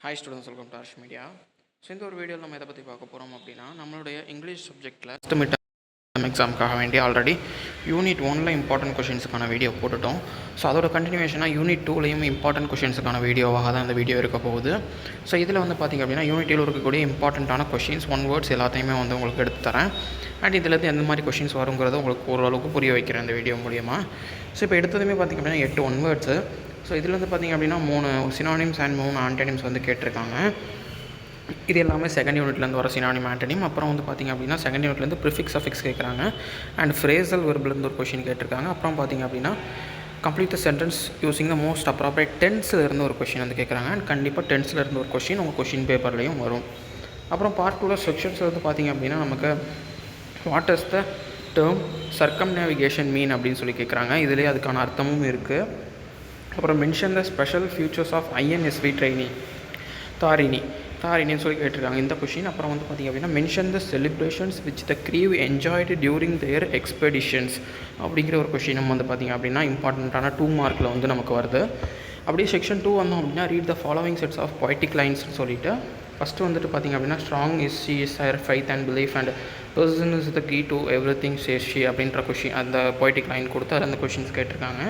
Hi students, welcome to harsh media. So இந்த ஒரு வீடியோவில் நம்ம எதை பற்றி பார்க்க போகிறோம் அப்படின்னா, நம்மளுடைய இங்கிலீஷ் சப்ஜெக்டில் ஃபஸ்ட் மிட் எக்ஸாமுக்காக வேண்டிய ஆல்ரெடி யூனிட் 1ல் இம்பார்ட்டன்ட் கொஷின்ஸுக்கான வீடியோ போட்டுட்டோம். ஸோ அதோட கண்டினியூஷனாக யூனிட் 2லையும் இம்பார்ட்டன்ட் கொஷின்ஸுக்கான வீடியோவாக தான் இந்த வீடியோ இருக்க போகுது. ஸோ இதில் வந்து பார்த்திங்க அப்படின்னா யூனிட் 2 இருக்கக்கூடிய இம்பார்ட்டண்ட்டான கொஷின்ஸ், ஒன் வேர்ட்ஸ் எல்லாத்தையுமே வந்து உங்களுக்கு எடுத்து தரேன். அண்ட் இதிலேருந்து எந்த மாதிரி கொஷின்ஸ் வருங்கிறத உங்களுக்கு ஓரளவுக்கு புரிய வைக்கிறேன் இந்த வீடியோ மூலிமா. ஸோ இப்போ எடுத்ததுமே பார்த்திங்க அப்படின்னா 8 ஒன் வேர்ட்ஸு. ஸோ இதில் வந்து பார்த்திங்க அப்படின்னா 3 சினானிம்ஸ் அண்ட் 3 ஆன்டனிம்ஸ் வந்து கேட்டிருக்காங்க. இது எல்லாமே செகண்ட் யூனிட்லேருந்து வர சினானிம் ஆன்டனிம். அப்புறம் வந்து பார்த்திங்க அப்படின்னா செகண்ட் யூனிட்லேருந்து ப்ரிஃபிக்ஸ் அஃபிக்ஸ் கேட்குறாங்க. அண்ட் ஃப்ரேசல் வெர்ப்லேருந்து ஒரு கொஷின் கேட்டிருக்காங்க. அப்புறம் பார்த்திங்க அப்படின்னா complete the sentence using the most appropriate டென்ஸில் இருந்து ஒரு கொஷின் வந்து கேட்குறாங்க. அண்ட் கண்டிப்பாக டென்ஸில் இருந்து ஒரு கொஷின் உங்கள் கொஷின் பேப்பர்லேயும் வரும். அப்புறம் பார்ட் 2ல செக்ஷன்ஸ் வந்து பார்த்திங்க அப்படின்னா நமக்கு what is the term circumnavigation mean அப்படின்னு சொல்லி கேட்குறாங்க. இதிலே அதுக்கான அர்த்தமும் இருக்குது. அப்புறம் mention the special features of INSV தாரிணின்னு சொல்லி கேட்டிருக்காங்க இந்த கொஷின். அப்புறம் வந்து பார்த்திங்க அப்படின்னா mention the celebrations which the crew enjoyed during their expeditions அப்படிங்கிற ஒரு கொஷினும் வந்து பார்த்திங்க அப்படின்னா இம்பார்ட்டண்ட்டான 2 மார்க்கில் வந்து நமக்கு வருது. அப்படியே செக்ஷன் 2 வந்தோம் அப்படின்னா read the following sets of poetic லைன்ஸ்னு சொல்லிட்டு ஃபஸ்ட்டு வந்துட்டு பார்த்திங்க அப்படின்னா strong is she is her faith and belief and person is the key to everything says she அப்படின்ற கொஷின், அந்த பொய்டிக் லைன் கொடுத்து அதில் அந்த கொஷின்ஸ் கேட்டிருக்காங்க.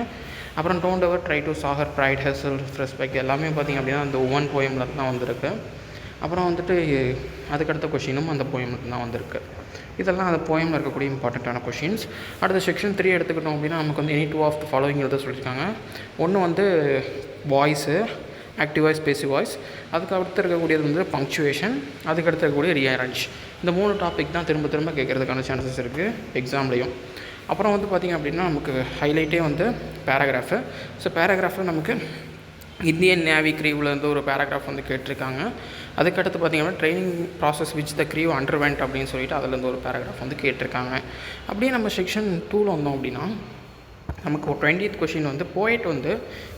அப்புறம் don't ever try to sugar pride her self respect எல்லாமே பார்த்திங்க அப்படின்னா அந்த ஒன் போயமில் தான் வந்திருக்கு. அப்புறம் வந்துட்டு அதுக்கடுத்த கொஷினும் அந்த போயமில் தான் வந்திருக்கு. இதெல்லாம் அந்த போயமில் இருக்கக்கூடிய இம்பார்ட்டண்ட்டான கொஷின்ஸ். அடுத்த செக்ஷன் 3 எடுத்துக்கிட்டோம் அப்படின்னா நமக்கு வந்து எனி 2 ஆஃப் த ஃபாலோவிங் எழுத சொல்லியிருக்காங்க. ஒன்று வந்து voice, active voice, passive voice. அதுக்கு அடுத்து இருக்கக்கூடியது வந்து பங்க்சுவேஷன், அதுக்கு அடுத்து இருக்கக்கூடிய ரீஅரேஞ்ச். இந்த 3 டாபிக் தான் திரும்ப திரும்ப கேட்குறதுக்கான சான்சஸ் இருக்குது எக்ஸாம்லேயும். அப்புறம் வந்து பார்த்திங்க அப்படின்னா நமக்கு ஹைலைட்டே வந்து பேராகிராஃபு. ஸோ பேராகிராஃபில் நமக்கு இந்தியன் நேவி க்ரீவ்லேருந்து ஒரு பேராகிராஃப் வந்து கேட்டிருக்காங்க. அதுக்கடுத்து பார்த்திங்க அப்படின்னா training process which the grieve underwent அப்படின்னு சொல்லிட்டு அதுலேருந்து ஒரு பேராகிராஃப் வந்து கேட்டிருக்காங்க. அப்படியே நம்ம செக்ஷன் 2ல் வந்தோம் அப்படின்னா நமக்கு 20th கொஷின் வந்து போயட் வந்து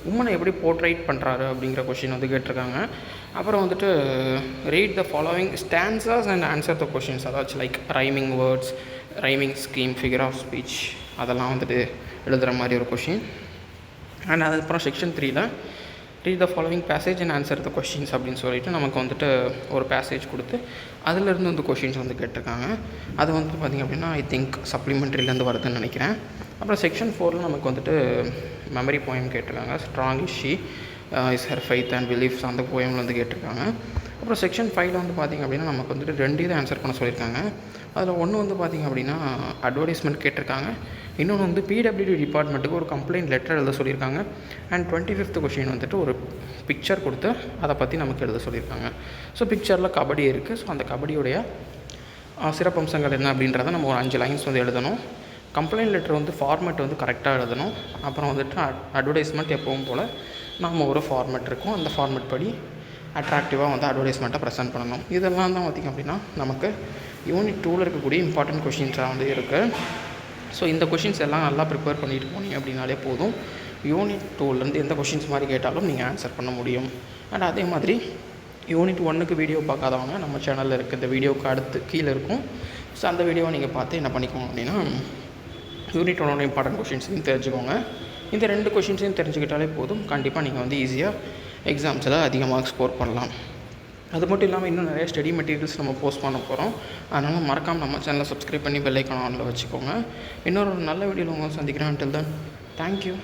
உமனை எப்படி போர்ட்ரைட் பண்ணுறாரு அப்படிங்கிற கொஷின் வந்து கேட்டிருக்காங்க. அப்புறம் வந்துட்டு read the following stanzas and answer the questions, அதாச்சும் like rhyming words, rhyming scheme, figure of speech அதெல்லாம் வந்துட்டு எழுதுகிற மாதிரி ஒரு கொஷின். அண்ட் அதுக்கப்புறம் செக்ஷன் 3ல் read the following passage and answer the questions அப்படின்னு சொல்லிட்டு நமக்கு வந்துட்டு ஒரு பேசேஜ் கொடுத்து அதிலேருந்து வந்து கொஷின்ஸ் வந்து கேட்டிருக்காங்க. அது வந்துட்டு பார்த்திங்க அப்படின்னா ஐ திங்க் சப்ளிமெண்ட்ரிலேருந்து வருதுன்னு நினைக்கிறேன். அப்புறம் செக்ஷன் 4ல் நமக்கு வந்துட்டு மெமரி போயம் கேட்டிருக்காங்க. Strong is she is her faith and beliefs அந்த போயமில் வந்து கேட்டிருக்காங்க. அப்புறம் செக்ஷன் 5ல் வந்து பார்த்திங்க அப்படின்னா நமக்கு வந்துட்டு 2 இதை ஆன்சர் பண்ண சொல்லியிருக்காங்க. அதில் ஒன்று வந்து பார்த்திங்க அப்படின்னா அட்வர்டைஸ்மெண்ட் கேட்டிருக்காங்க. இன்னொன்று வந்து பிடபிள்யூடி டிபார்ட்மெண்ட்டுக்கு ஒரு கம்ப்ளைண்ட் லெட்டர் எழுத சொல்லியிருக்காங்க. அண்ட் 25th கொஷின் வந்துட்டு ஒரு பிக்சர் கொடுத்து அதை பற்றி நமக்கு எழுத சொல்லியிருக்காங்க. ஸோ பிக்சரில் கபடி இருக்குது. ஸோ அந்த கபடியுடைய சிறப்பம்சங்கள் என்ன அப்படின்றத நம்ம ஒரு 5 லைன்ஸ் வந்து எழுதணும். கம்ப்ளைண்ட் லெட்டர் வந்து ஃபார்மேட் வந்து கரெக்டாக எழுதணும். அப்புறம் வந்துட்டு அட்வர்டைஸ்மெண்ட் எப்பவும் போல் நம்ம ஒரு ஃபார்மேட் இருக்கும், அந்த ஃபார்மேட் படி அட்ராக்டிவாக வந்து அட்வர்டைஸ்மெண்ட்டை ப்ரெசென்ட் பண்ணணும். இதெல்லாம் தான் பார்த்திங்க அப்படின்னா நமக்கு யூனிட் 2ல் இருக்கக்கூடிய இம்பார்ட்டன்ட் கொஷின்ஸாக வந்து இருக்குது. ஸோ இந்த கொஷின்ஸ் எல்லாம் நல்லா ப்ரிப்பேர் பண்ணிட்டு போனீங்க அப்படின்னாலே போதும், யூனிட் 2லேருந்து எந்த கொஷின்ஸ் மாதிரி கேட்டாலும் நீங்கள் ஆன்சர் பண்ண முடியும். அண்ட் அதே மாதிரி யூனிட் 1க்கு வீடியோ பார்க்காதவங்க நம்ம சேனலில் இருக்க இந்த வீடியோவுக்கு அடுத்து கீழே இருக்கும். ஸோ அந்த வீடியோவை நீங்கள் பார்த்து என்ன பண்ணிக்கோங்க அப்படின்னா யூனிட் 1ஓட இம்பார்ட்டன்ட் கொஷின்ஸையும் தெரிஞ்சுக்கோங்க. இந்த 2 கொஷின்ஸையும் தெரிஞ்சுக்கிட்டாலே போதும், கண்டிப்பாக நீங்கள் வந்து ஈஸியாக எக்ஸாம்ஸில் அதிக மார்க்ஸ் ஸ்கோர் பண்ணலாம். அது மட்டும் இல்லாமல் இன்னும் நிறைய ஸ்டடி மெட்டீரியல்ஸ் நம்ம போஸ்ட் பண்ண போகிறோம். அதனால் மறக்காமல் நம்ம சேனலை சப்ஸ்கிரைப் பண்ணி பெல் ஐக்கான் ஆனில் வச்சுக்கோங்க. இன்னொரு நல்ல வீடியோவில் உங்களை சந்திக்கிறேன். until then, thank you.